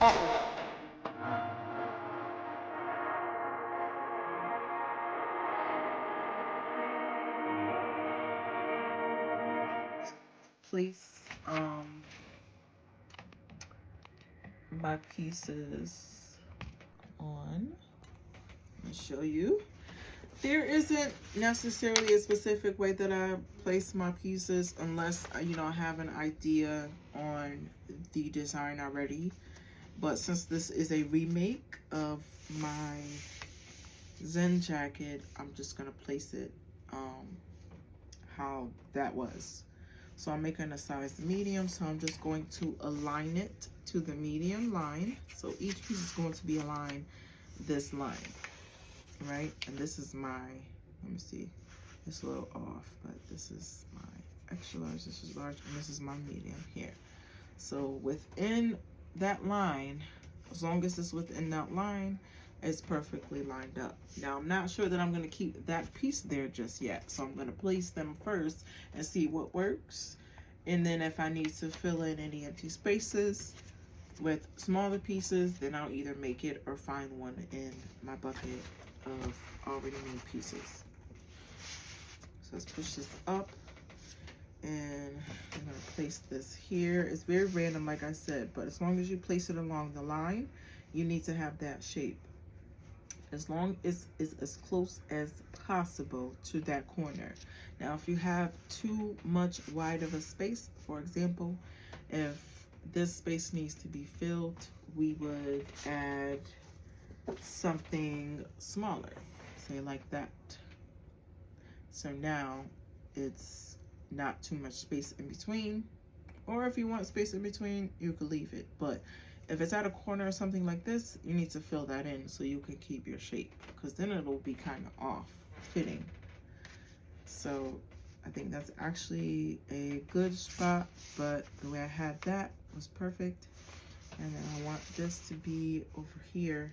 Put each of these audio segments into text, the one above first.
Place my pieces on. Let me show you. There isn't necessarily a specific way that I place my pieces unless I have an idea on the design already. But since this is a remake of my Zen jacket, I'm just gonna place it how that was. So I'm making a size medium, so I'm just going to align it to the medium line. So each piece is going to be aligned this line, right? And this is my, let me see, it's a little off, but this is my extra large, this is large, and this is my medium here. So within that line, as long as it's within that line, it's perfectly lined up. Now, I'm not sure that I'm gonna keep that piece there just yet. So I'm gonna place them first and see what works. And then if I need to fill in any empty spaces with smaller pieces, then I'll either make it or find one in my bucket of already made pieces. So let's push this up. And I'm gonna place this here. It's very random, like I said, but as long as you place it along the line, you need to have that shape. As long as it's as close as possible to that corner. Now, if you have too much wide of a space, for example, if this space needs to be filled, we would add something smaller, say like that. So now it's not too much space in between, or if you want space in between, you could leave it. But if it's at a corner or something like this, you need to fill that in so you can keep your shape, because then it'll be kind of off fitting. So I think that's actually a good spot, but the way I had that was perfect. And then I want this to be over here,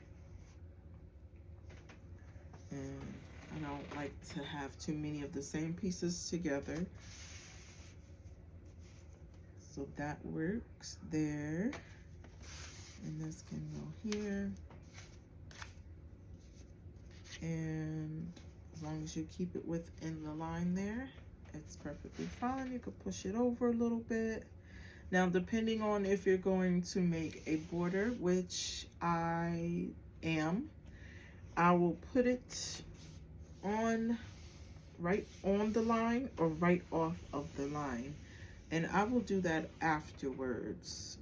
and I don't like to have too many of the same pieces together. So that works there. And this can go here. And as long as you keep it within the line there, it's perfectly fine. You could push it over a little bit. Now, depending on if you're going to make a border, which I am, I will put it on right on the line or right off of the line. And I will do that afterwards.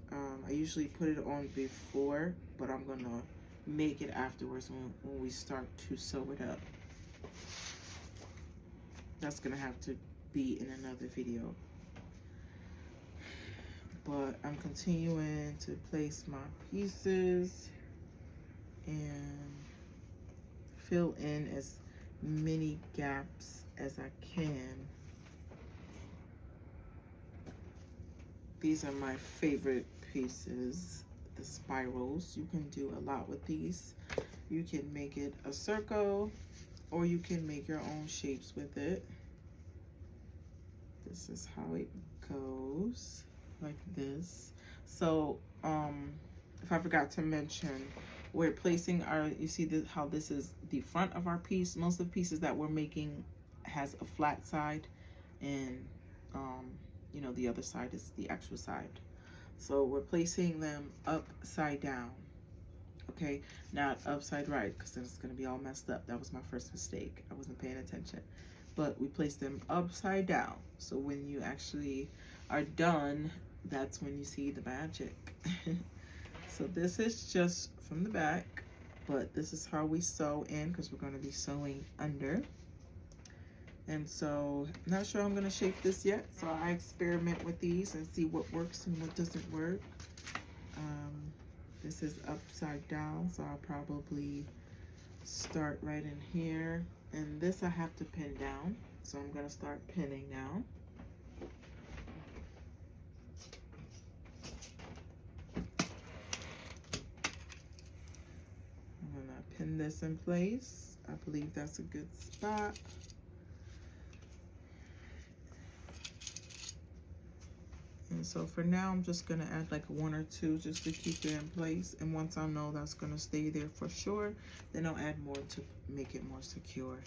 I usually put it on before, but I'm gonna make it afterwards when we start to sew it up. That's gonna have to be in another video. But I'm continuing to place my pieces and fill in as many gaps as I can. These are my favorite pieces, the spirals. You can do a lot with these. You can make it a circle, or you can make your own shapes with it. This is how it goes, like this. So, if I forgot to mention, we're placing our, you see this, how this is the front of our piece. Most of the pieces that we're making has a flat side, and the other side is the actual side. So we're placing them upside down, okay? Not upside right, because then it's gonna be all messed up. That was my first mistake. I wasn't paying attention. But we place them upside down. So when you actually are done, that's when you see the magic. So this is just from the back, but this is how we sew in, because we're gonna be sewing under. And so I'm not sure I'm gonna shape this yet, so I experiment with these and see what works and what doesn't work. This is upside down, so I'll probably start right in here. And this I have to pin down, so I'm gonna start pinning now. I'm gonna pin this in place. I believe that's a good spot. And so for now, I'm just gonna add like one or two just to keep it in place. And once I know that's gonna stay there for sure, then I'll add more to make it more secure.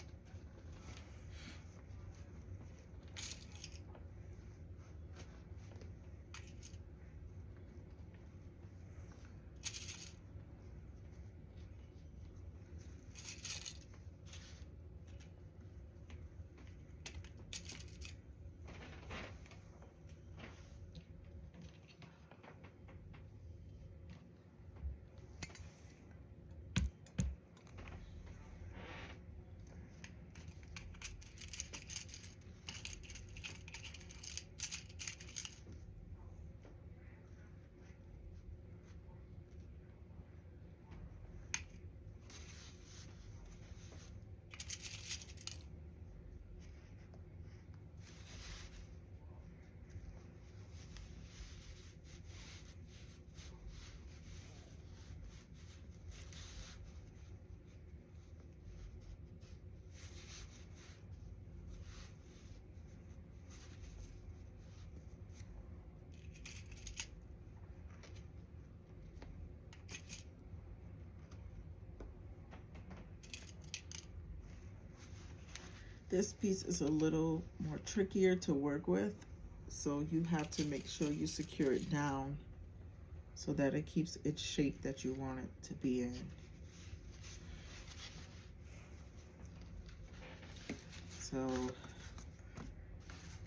This piece is a little more trickier to work with, so you have to make sure you secure it down so that it keeps its shape that you want it to be in. So, like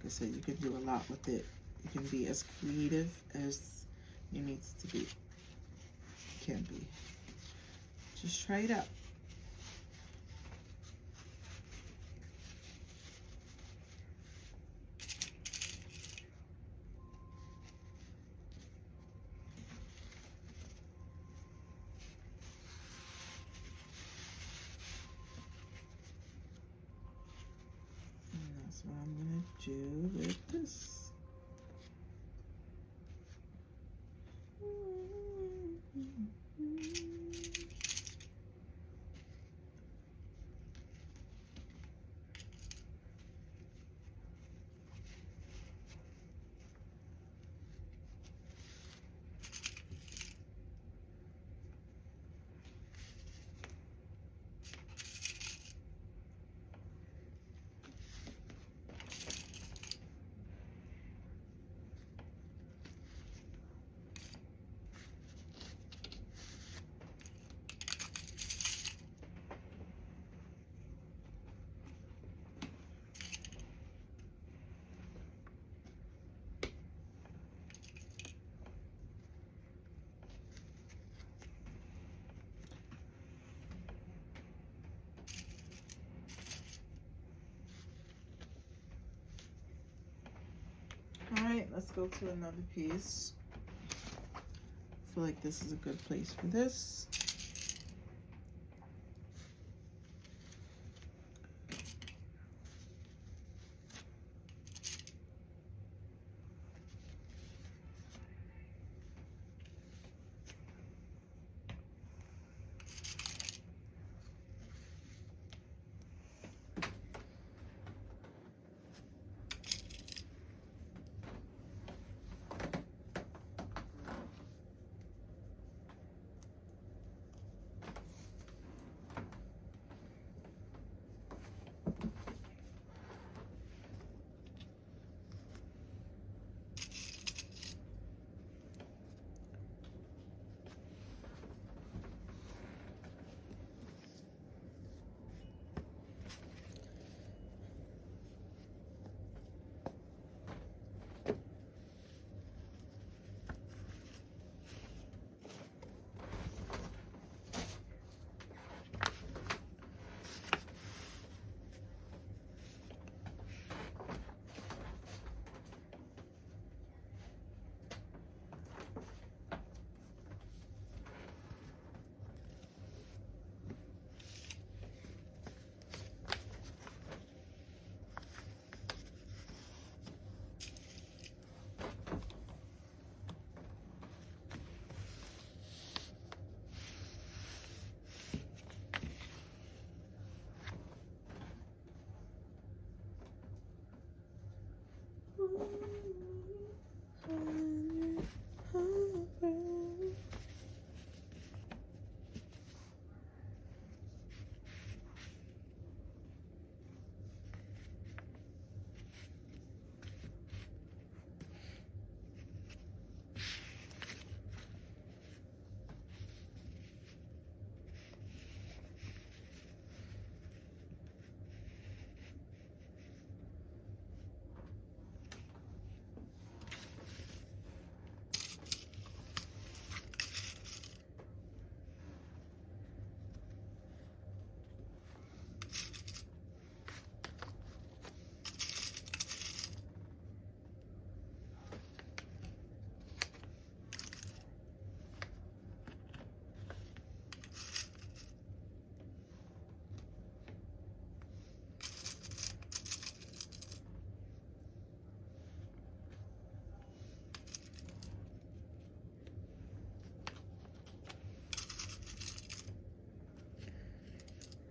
I said, you can do a lot with it. You can be as creative as it needs to be. Can be. Just try it out. That's what I'm gonna do with this. All right, let's go to another piece. I feel like this is a good place for this.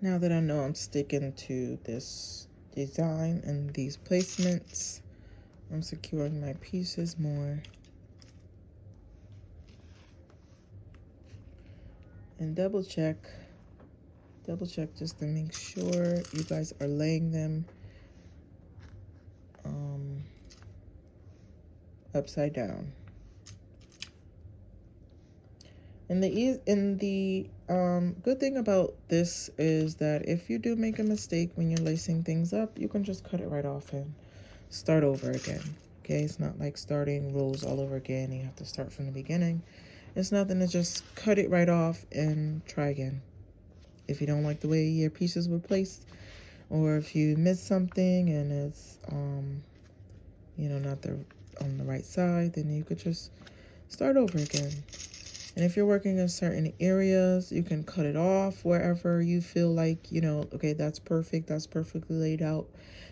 Now that I know I'm sticking to this design and these placements, I'm securing my pieces more. And double check just to make sure you guys are laying them upside down. And the good thing about this is that if you do make a mistake when you're lacing things up, you can just cut it right off and start over again. Okay, it's not like starting rows all over again. You have to start from the beginning. It's nothing to just cut it right off and try again. If you don't like the way your pieces were placed, or if you missed something and it's not on the right side, then you could just start over again. And if you're working in certain areas, you can cut it off wherever you feel like, okay, that's perfect, that's perfectly laid out.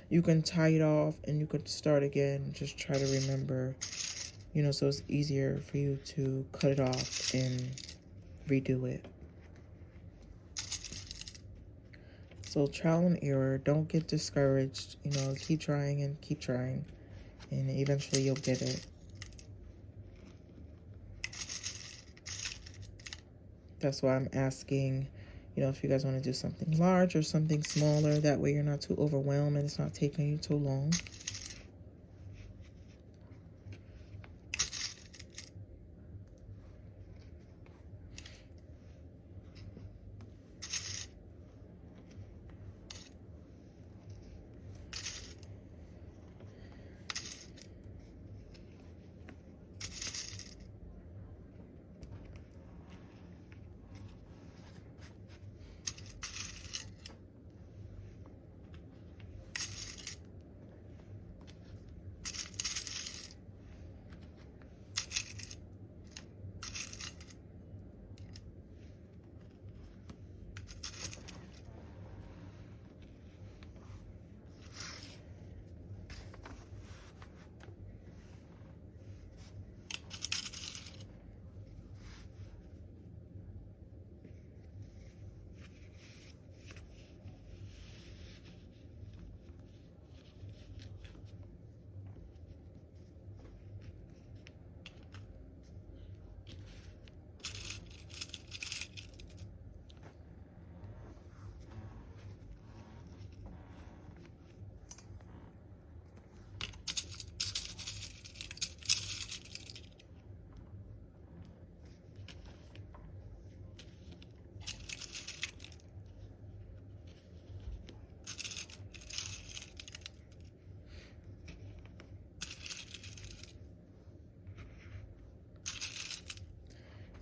You can tie it off and you could start again. Just try to remember, so it's easier for you to cut it off and redo it. So trial and error, don't get discouraged, keep trying, and eventually you'll get it. That's why I'm asking, if you guys want to do something large or something smaller, that way you're not too overwhelmed and it's not taking you too long.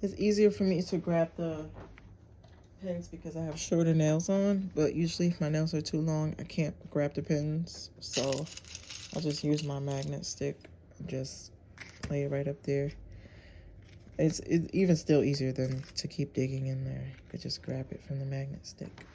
It's easier for me to grab the pins because I have shorter nails on, but usually if my nails are too long, I can't grab the pins, so I'll just use my magnet stick and just lay it right up there. It's even still easier than to keep digging in there. You could just grab it from the magnet stick.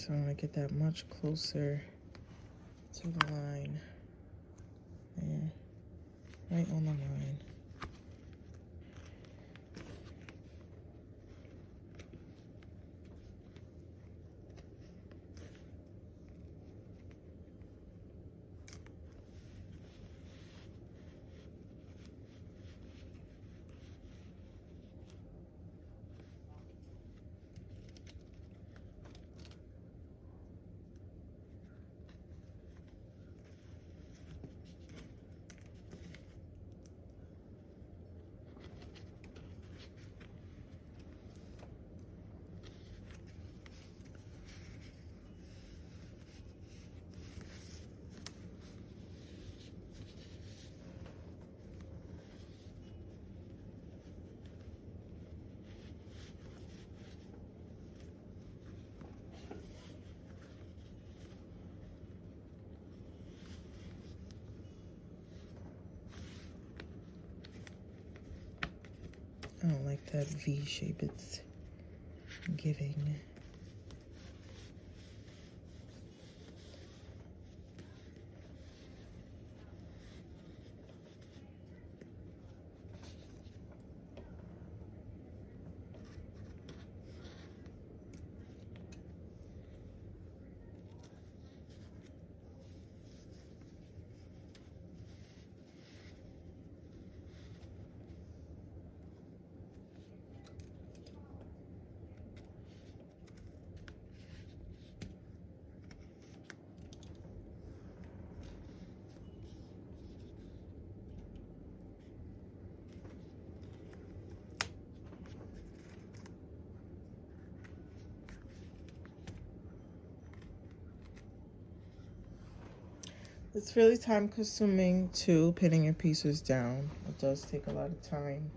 So I'm going to get that much closer to the line. There. Right on the line. I don't like that V shape it's giving. It's really time consuming too, pinning your pieces down. It does take a lot of time,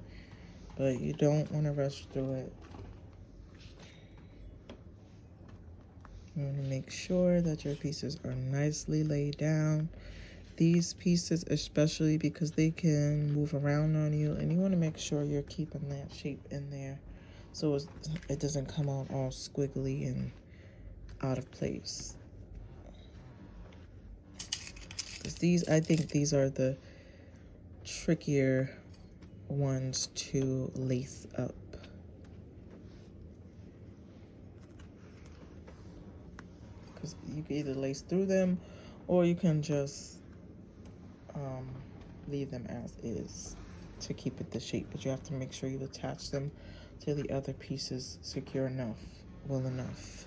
but you don't want to rush through it. You want to make sure that your pieces are nicely laid down. These pieces especially because they can move around on you, and you want to make sure you're keeping that shape in there so it doesn't come out all squiggly and out of place. I think these are the trickier ones to lace up. Because you can either lace through them or you can just leave them as is to keep it the shape. But you have to make sure you attach them to the other pieces secure enough, well enough.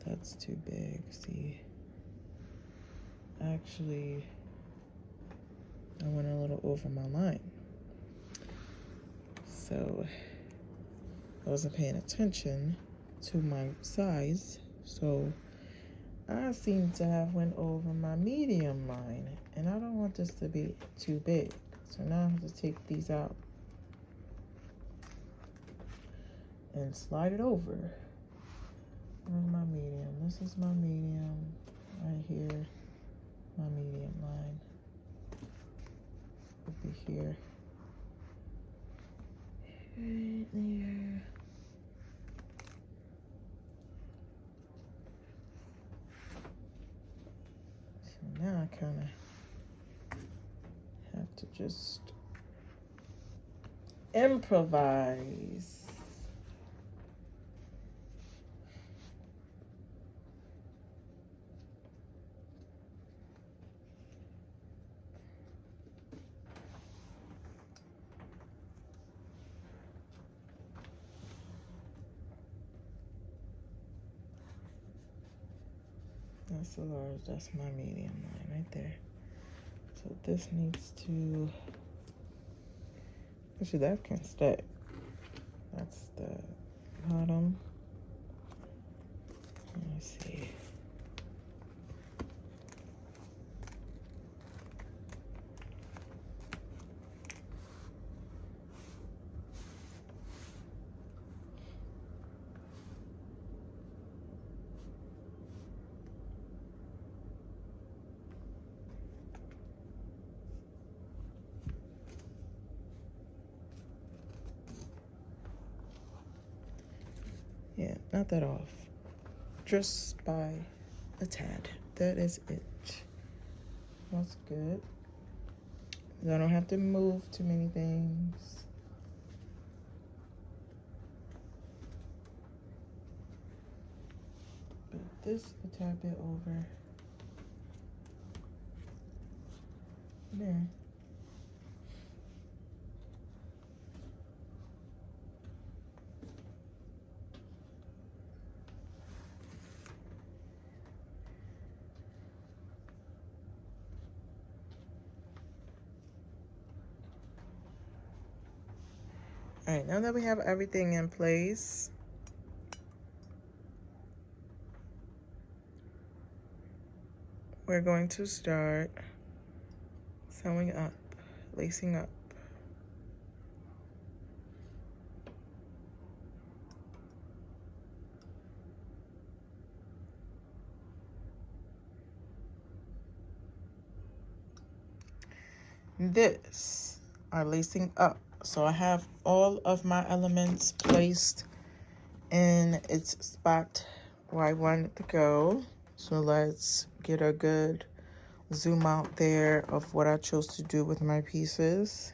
That's too big, see? Actually, I went a little over my line. So I wasn't paying attention to my size. So I seem to have went over my medium line, and I don't want this to be too big. So now I have to take these out and slide it over. Where's my medium? This is my medium right here. My medium line would be here. Right there. So now I kind of have to just improvise. That's the large, that's my medium line right there. So this needs to, actually that can stay. That's the bottom. Let me see. Yeah, not that off. just by a tad. That is it. That's good. I don't have to move too many things. But this a tad bit over there. All right, now that we have everything in place, we're going to start sewing up, lacing up. This are lacing up. So I have all of my elements placed in its spot where I want it to go. So let's get a good zoom out there of what I chose to do with my pieces.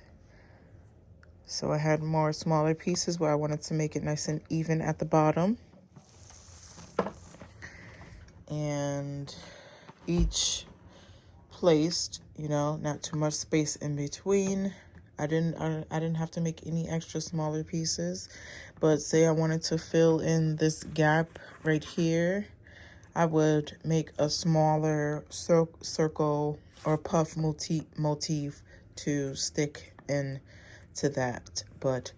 So I had more smaller pieces where I wanted to make it nice and even at the bottom. And each placed, you know, not too much space in between. I didn't have to make any extra smaller pieces, but say I wanted to fill in this gap right here, I would make a smaller circle or puff motif to stick in to that. But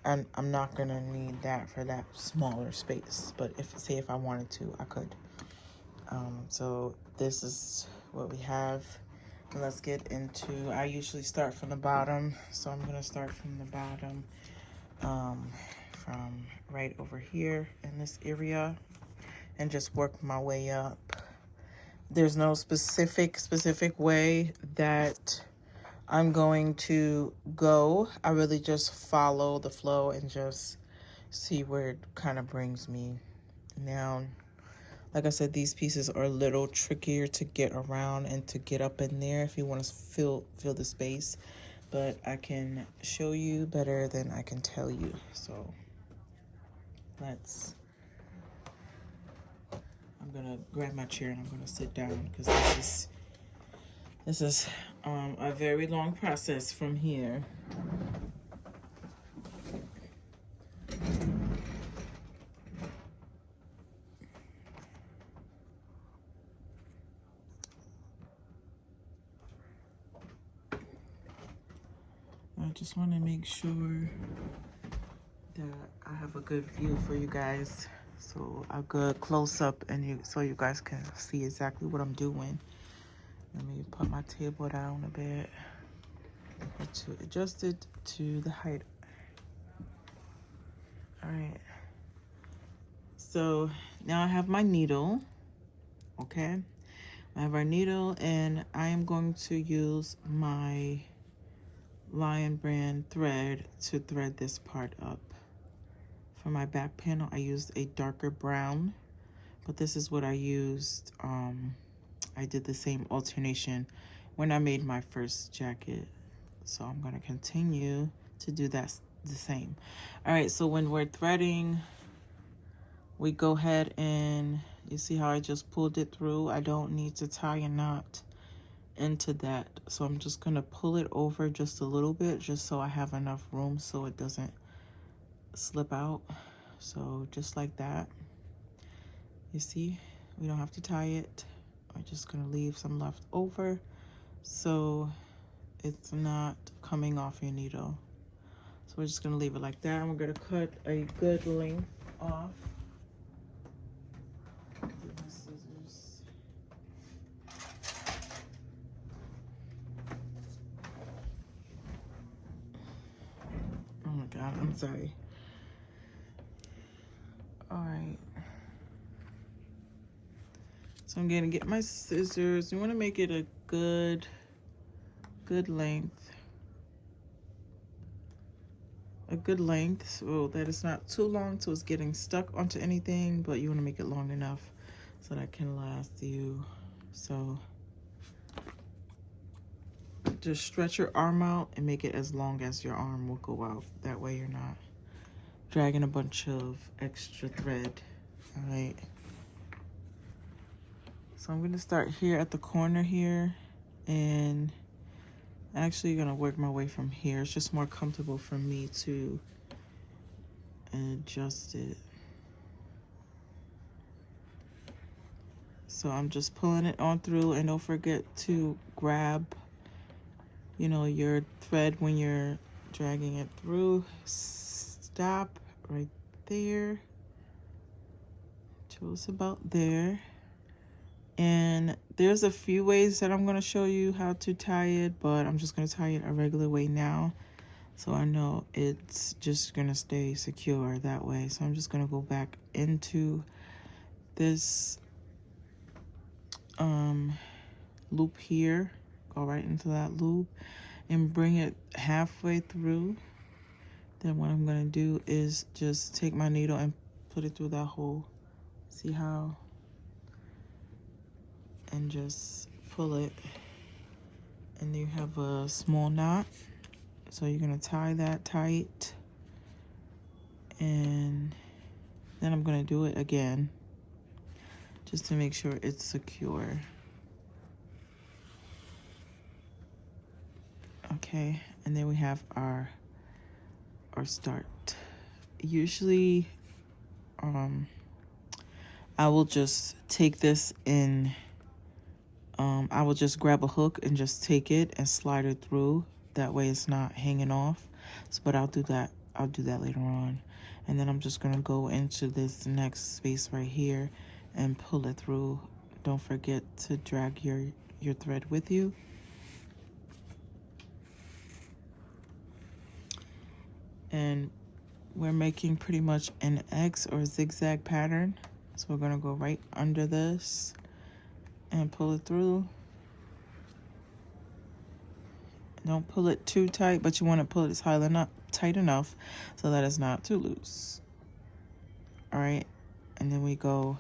I'm not gonna need that for that smaller space. But if I wanted to, I could. So this is what we have. Let's get into, I usually start from the bottom, so I'm gonna start from the bottom, from right over here in this area, and just work my way up. There's no specific way that I'm going to go. I really just follow the flow and just see where it kind of brings me. Now, like I said, these pieces are a little trickier to get around and to get up in there if you want to fill the space. But I can show you better than I can tell you. So I'm gonna grab my chair and I'm gonna sit down because this is a very long process from here. I just want to make sure that I have a good view for you guys. So a good close up so you guys can see exactly what I'm doing. Let me put my table down a bit to adjust it to the height. All right. So now I have my needle. Okay. I have our needle and I am going to use my Lion Brand thread to thread this part up. For my back panel, I used a darker brown, but this is what I used. I did the same alternation when I made my first jacket. So I'm gonna continue to do that the same. All right, so when we're threading, we go ahead and you see how I just pulled it through. I don't need to tie a knot into that. So I'm just gonna pull it over just a little bit just so I have enough room so it doesn't slip out. So just like that. You see, we don't have to tie it. We're just gonna leave some left over so it's not coming off your needle. So we're just gonna leave it like that, and we're gonna cut a good length off. Get my scissors. Oh my God, I'm sorry. All right. So I'm gonna get my scissors. You wanna make it a good length. A good length so that it's not too long so it's getting stuck onto anything, but you wanna make it long enough so that can last you. So just stretch your arm out and make it as long as your arm will go out. That way you're not dragging a bunch of extra thread. All right. So I'm gonna start here at the corner here, and actually gonna work my way from here. It's just more comfortable for me to adjust it. So I'm just pulling it on through, and don't forget to grab, you know, your thread when you're dragging it through. Stop right there. Just about there. And there's a few ways that I'm going to show you how to tie it, but I'm just going to tie it a regular way now, so I know it's just going to stay secure that way. So I'm just going to go back into this loop here, go right into that loop and bring it halfway through. Then what I'm going to do is just take my needle and put it through that hole. See how? And just pull it, and you have a small knot. So you're going to tie that tight, and then I'm going to do it again just to make sure it's secure. Okay, and then we have our start. Usually I will just take this in, I will just grab a hook and just take it and slide it through. That way it's not hanging off. So, but I'll do that later on. And then I'm just gonna go into this next space right here and pull it through. Don't forget to drag your thread with you. And we're making pretty much an X or zigzag pattern. So we're gonna go right under this and pull it through. Don't pull it too tight, but you want to pull it tight enough so that it's not too loose. All right, and then we go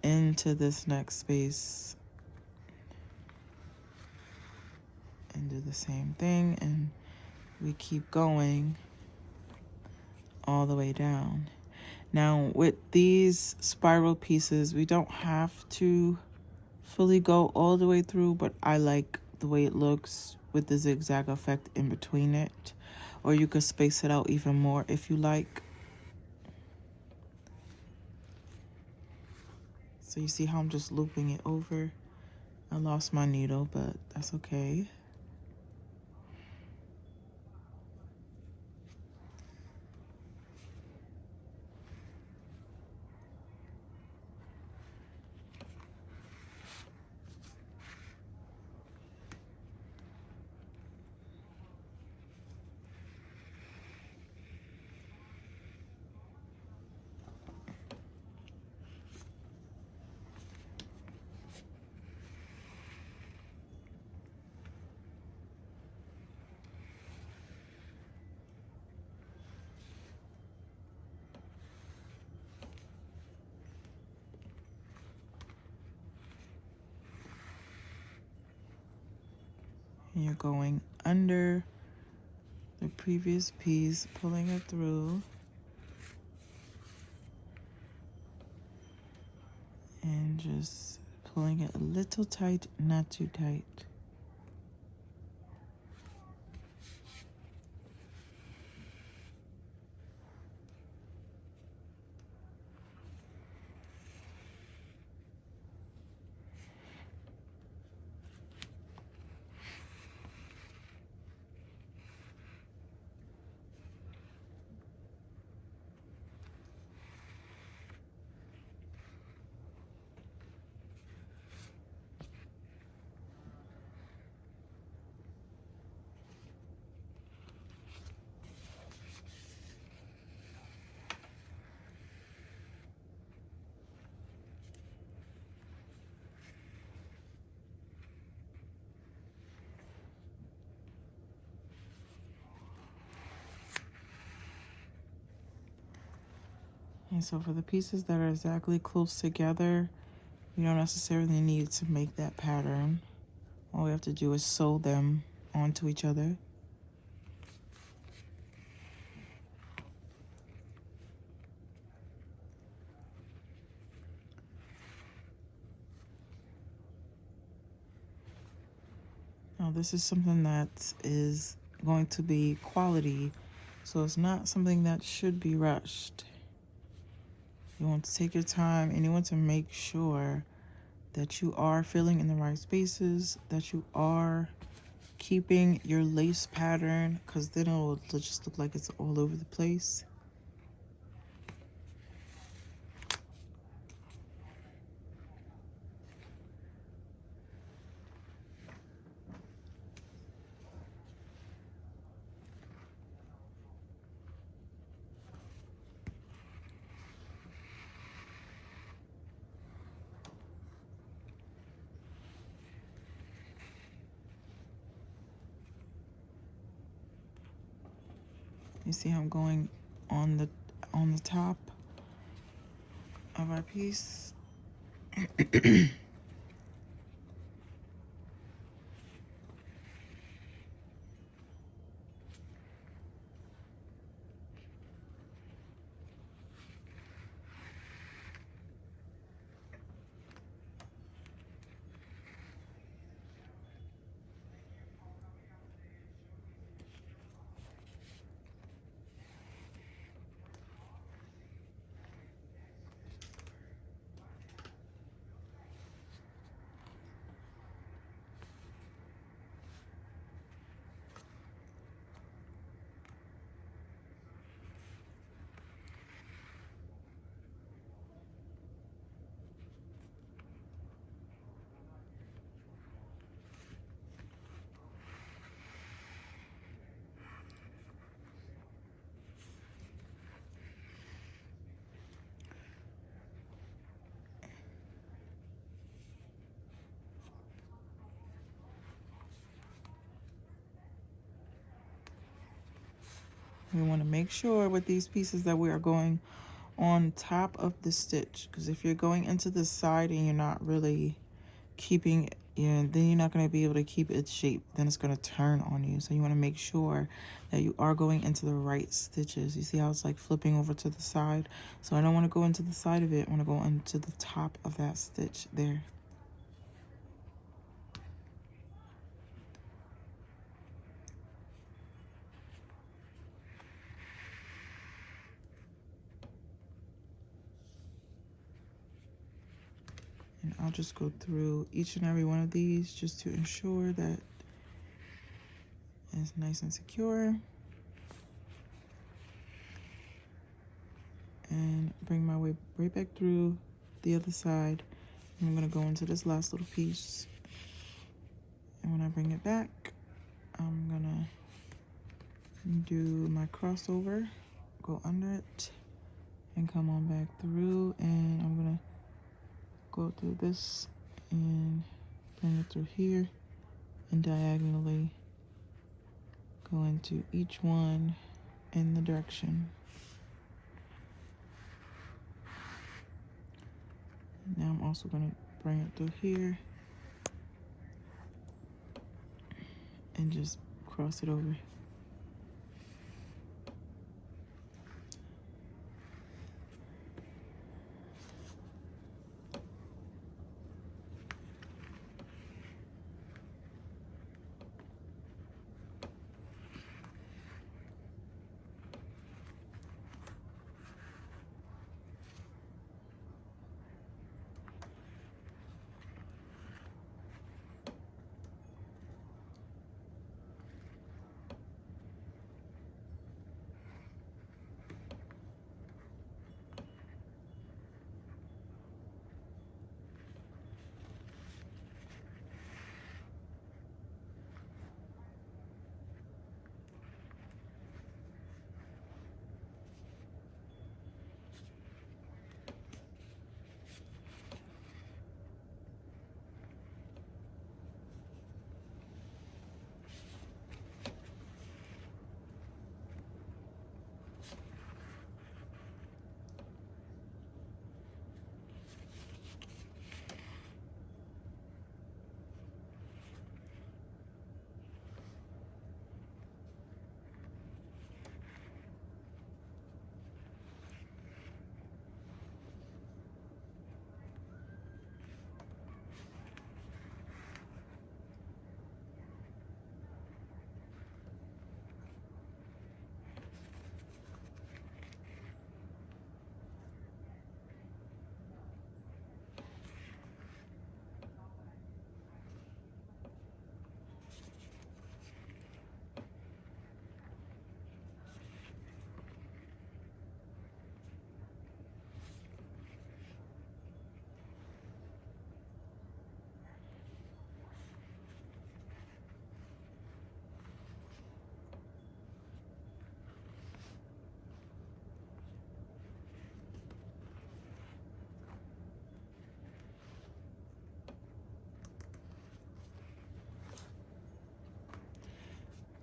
into this next space and do the same thing, and we keep going all the way down. Now with these spiral pieces, we don't have to fully go all the way through, but I like the way it looks with the zigzag effect in between it, or you could space it out even more if you like. So you see how I'm just looping it over. I lost my needle, but that's okay. And you're going under the previous piece, pulling it through, and just pulling it a little tight, not too tight. And so for the pieces that are exactly close together, You don't necessarily need to make that pattern. All we have to do is sew them onto each other. Now this is something that is going to be quality, so it's not something that should be rushed. You want to take your time and you want to make sure that you are filling in the right spaces, that you are keeping your lace pattern, because then it'll just look like it's all over the place. You see how I'm going on the top of our piece. We want to make sure with these pieces that we are going on top of the stitch, because if you're going into the side and you're not really keeping it, then you're not going to be able to keep its shape. Then it's going to turn on you. So you want to make sure that you are going into the right stitches. You see how it's like flipping over to the side? So I don't want to go into the side of it. I want to go into the top of that stitch there. And I'll just go through each and every one of these just to ensure that it's nice and secure. And bring my way right back through the other side. And I'm going to go into this last little piece. And when I bring it back, I'm going to do my crossover, go under it, and come on back through. And I'm going to go through this and bring it through here and diagonally go into each one in the direction. Now I'm also going to bring it through here and just cross it over.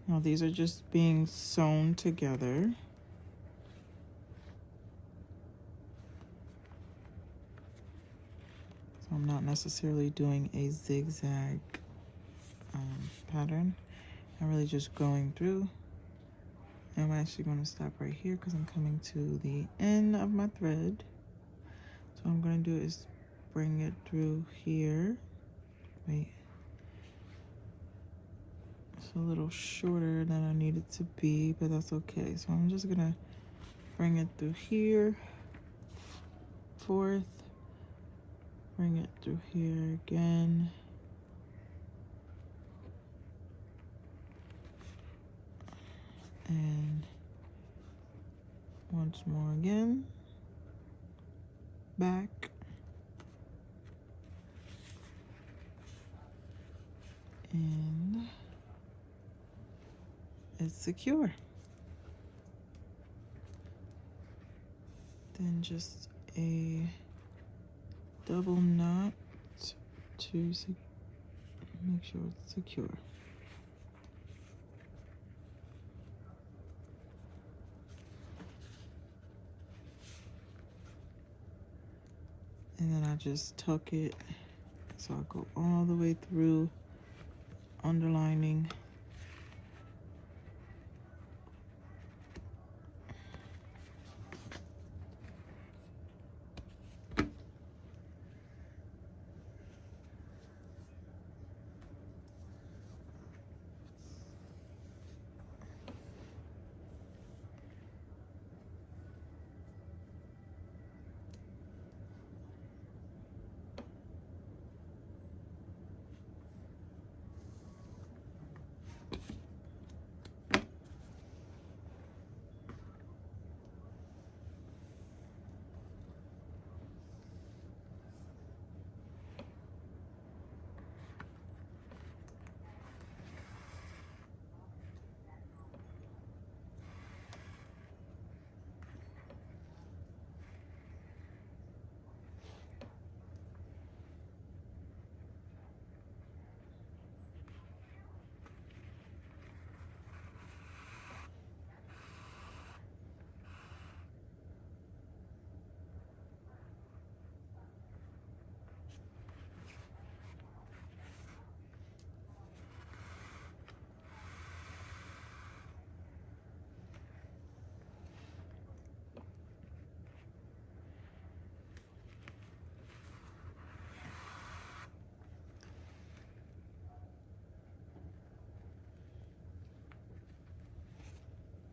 Now these are just being sewn together. So I'm not necessarily doing a zigzag pattern. I'm really just going through. I'm actually going to stop right here because I'm coming to the end of my thread. So what I'm going to do is bring it through here. Wait. It's a little shorter than I need it to be, but that's okay. So I'm just going to bring it through here. Fourth. Bring it through here again. And once more again. Back. And it's secure. Then just a double knot to make sure it's secure. And then I just tuck it. So I go all the way through, underlining.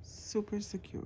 Super secure.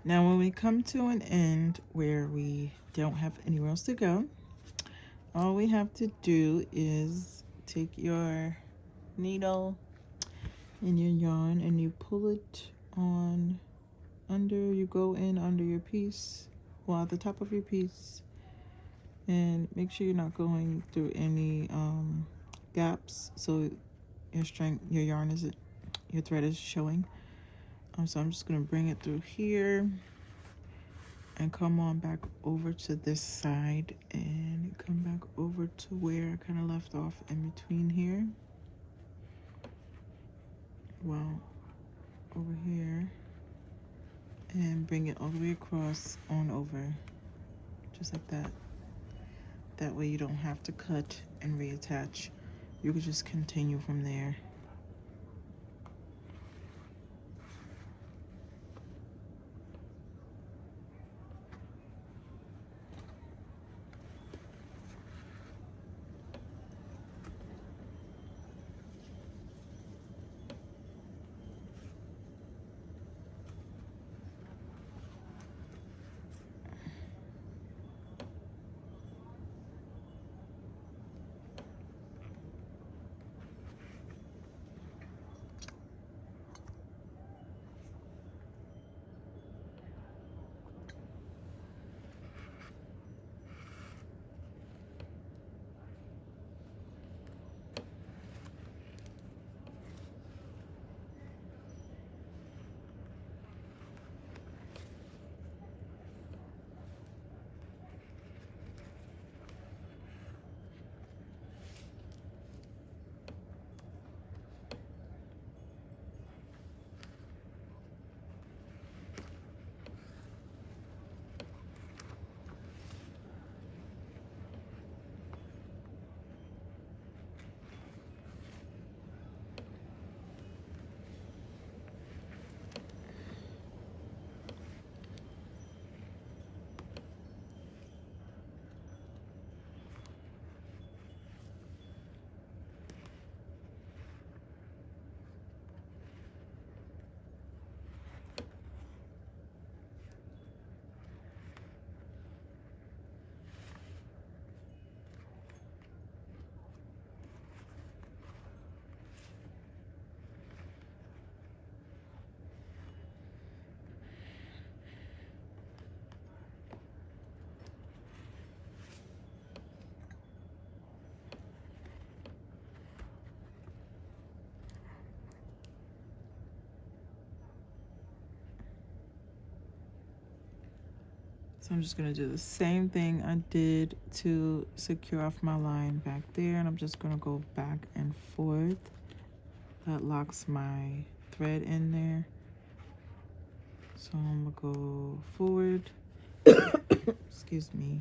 Now when we come to an end where we don't have anywhere else to go, all we have to do is take your needle and your yarn and you pull it on under, you go in under your piece, well at the top of your piece, and make sure you're not going through any gaps so your yarn isn't, your thread is showing. So I'm just gonna bring it through here and come on back over to this side and come back over to where I kind of left off in between here. Well, over here, and bring it all the way across on over, just like that. That way you don't have to cut and reattach. You could just continue from there. So I'm just gonna do the same thing I did to secure off my line back there, and I'm just gonna go back and forth. That locks my thread in there. So I'm gonna go forward, excuse me,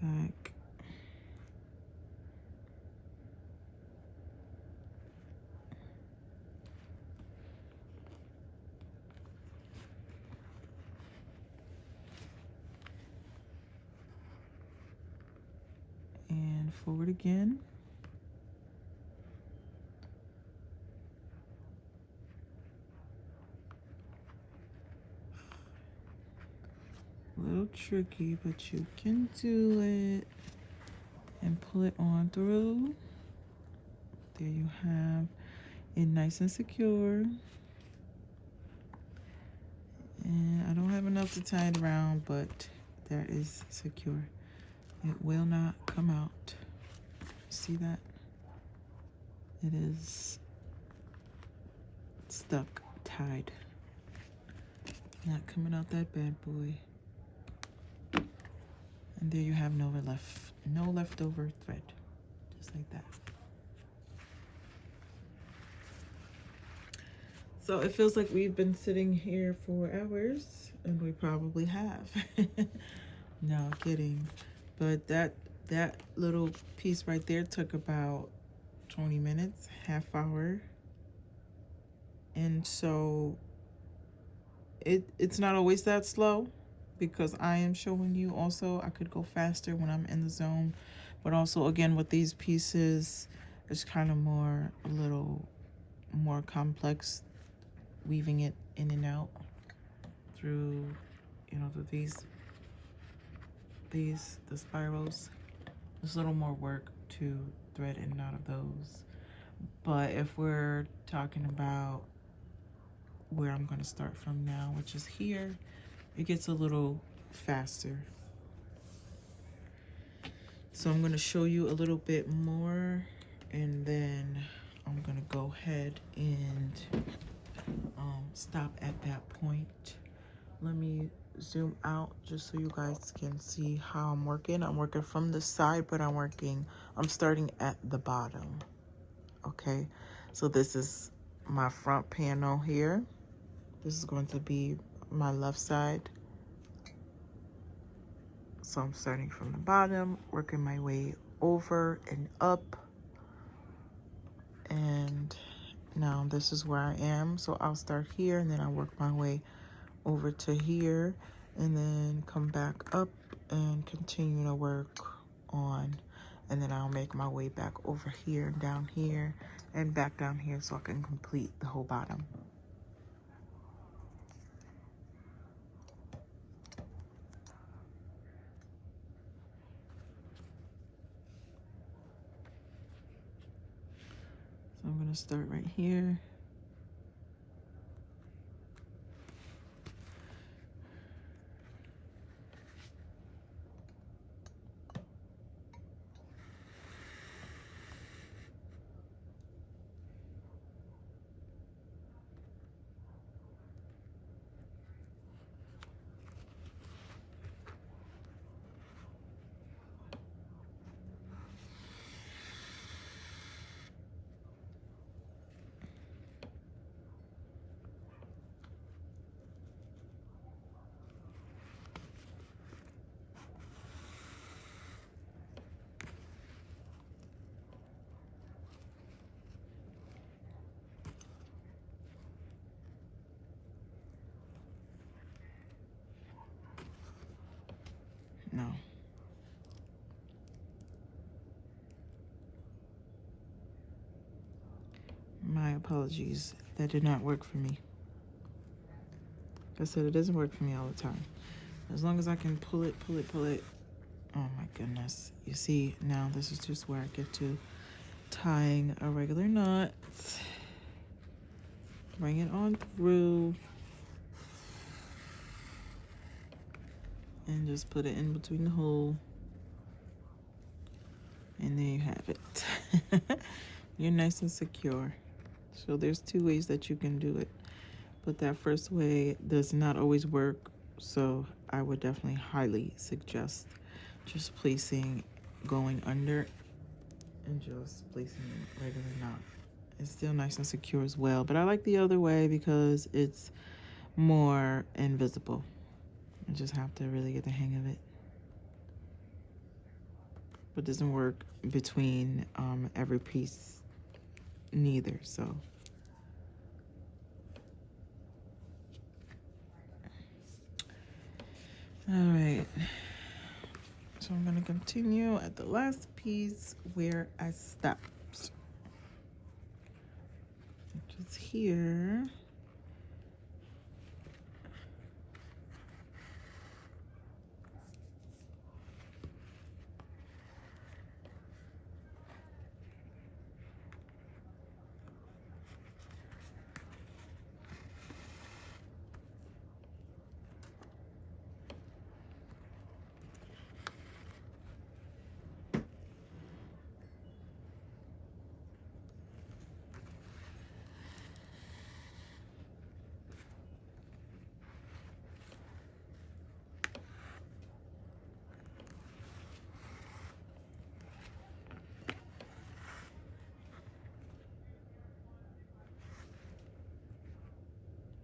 back, and forward again. A little tricky, but you can do it. And pull it on through. There you have it, nice and secure. And I don't have enough to tie it around, but that is secure. It will not come out. See that? It is stuck, tied. Not coming out that bad boy. And there you have no leftover thread, just like that. So it feels like we've been sitting here for hours, and we probably have. No kidding. But that little piece right there took about 20 minutes, half hour. And so it's not always that slow, because I am showing you also I could go faster when I'm in the zone, but also again with these pieces it's kind of a little more complex, weaving it in and out. through, you know, through the spirals. There's a little more work to thread in and out of those. But if we're talking about where I'm going to start from now, which is here, it gets a little faster. So I'm going to show you a little bit more, and then I'm going to go ahead and stop at that point. Let me zoom out just so you guys can see how I'm working. I'm working from the side, but I'm starting at the bottom. Okay, so this is my front panel here. This is going to be my left side. So I'm starting from the bottom, working my way over and up. And now this is where I am. So I'll start here, and then I'll work my way over to here, and then come back up and continue to work on. And then I'll make my way back over here and down here and back down here so I can complete the whole bottom. So I'm going to start right here. No. My apologies. That did not work for me. Like I said, it doesn't work for me all the time. As long as I can pull it. Oh my goodness. You see, now this is just where I get to tying a regular knot. Bring it on through. And just put it in between the hole. And there you have it. You're nice and secure. So there's two ways that you can do it. But that first way does not always work. So I would definitely highly suggest just going under and just placing a regular knot. It's still nice and secure as well. But I like the other way because it's more invisible. You just have to really get the hang of it. But it doesn't work between every piece neither, so. All right. So I'm gonna continue at the last piece where I stopped, which is here.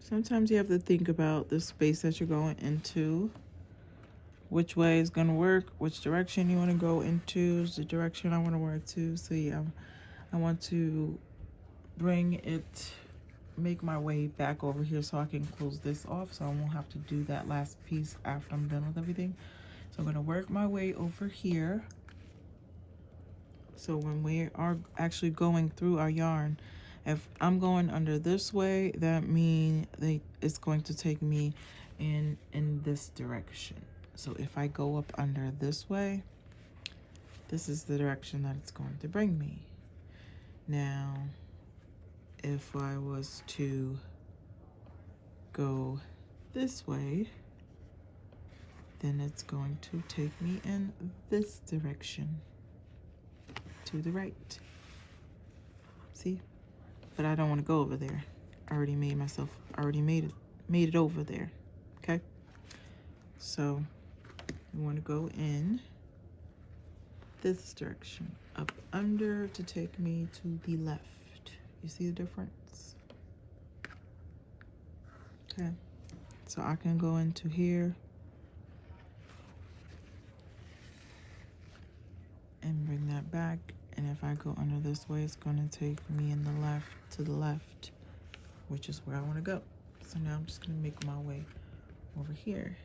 Sometimes you have to think about the space that you're going into, which way is going to work, which direction you want to go into is the direction I want to work to. So yeah, I want to make my way back over here so I can close this off so I won't have to do that last piece after I'm done with everything. So I'm going to work my way over here. So when we are actually going through our yarn, if I'm going under this way, that means it's going to take me and in this direction. So if I go up under this way, this is the direction that it's going to bring me. Now, if I was to go this way, then it's going to take me in this direction, to the right. See? But I don't want to go over there. I already made it over there. Okay? So you want to go in this direction, up under to take me to the left. You see the difference? Okay. So I can go into here and bring that back. And if I go under this way, it's going to take me in to the left, which is where I want to go. So now I'm just going to make my way over here.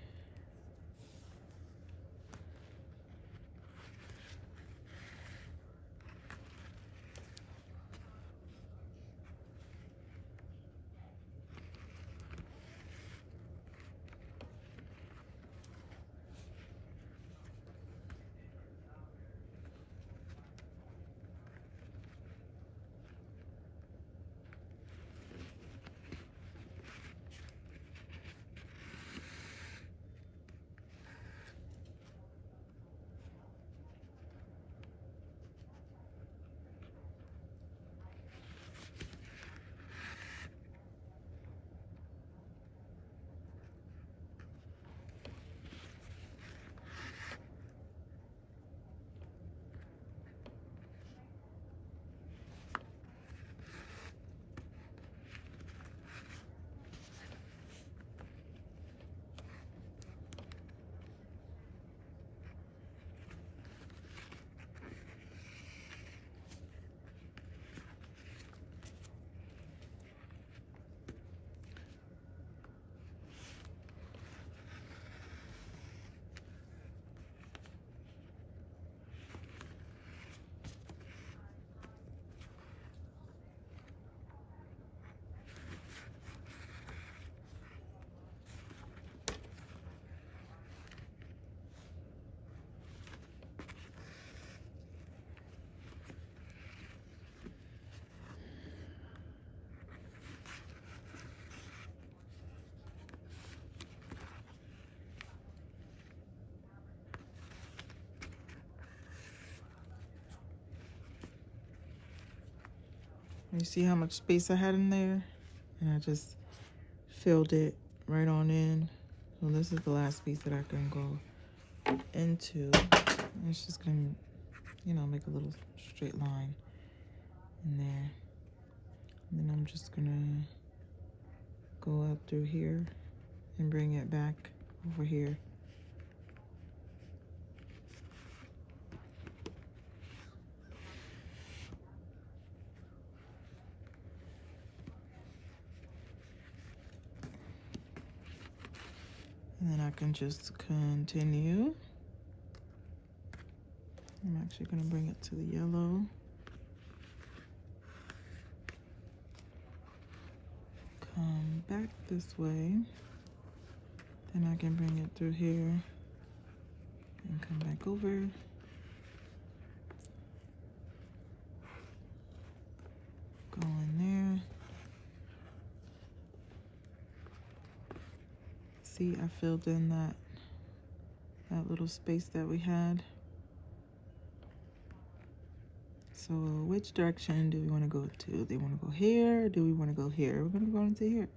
You see how much space I had in there? And I just filled it right on in. So this is the last piece that I can go into. And it's just gonna, make a little straight line in there. And then I'm just gonna go up through here and bring it back over here. And then I can just continue. I'm actually going to bring it to the yellow. Come back this way. Then I can bring it through here and come back over. Go in there. See, I filled in that little space that we had. So which direction do we want to go to? Do we want to go here or do we want to go here? We're going to go into here.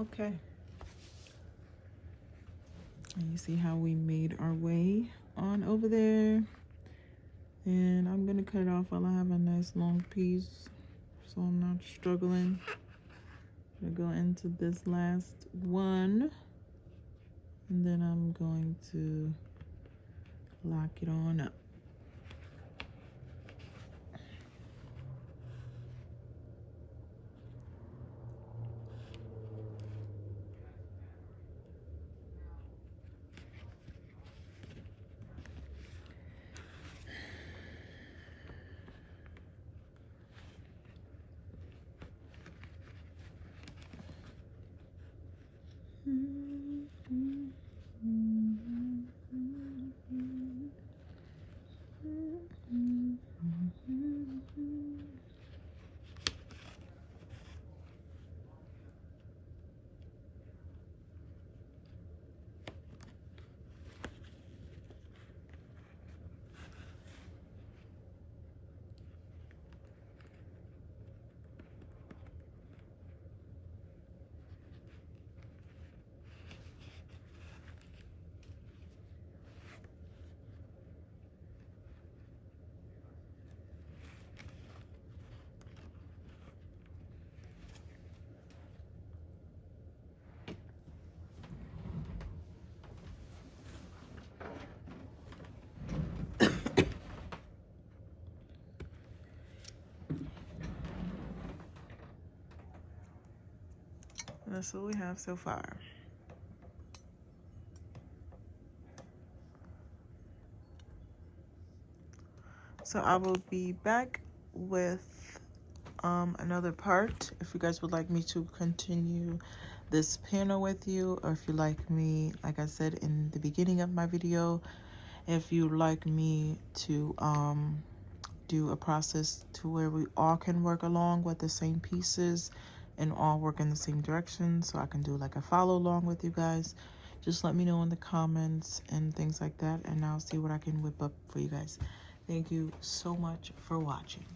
Okay. And you see how we made our way on over there. And I'm gonna cut it off while I have a nice long piece, so I'm not struggling. I'm gonna go into this last one, and then I'm going to lock it on up. That's what we have so far. So I will be back with another part if you guys would like me to continue this panel with you, or if you like me, like I said in the beginning of my video, if you like me to do a process to where we all can work along with the same pieces and all work in the same direction, so I can do like a follow along with you guys, just let me know in the comments and things like that, and I'll see what I can whip up for you guys. Thank you so much for watching.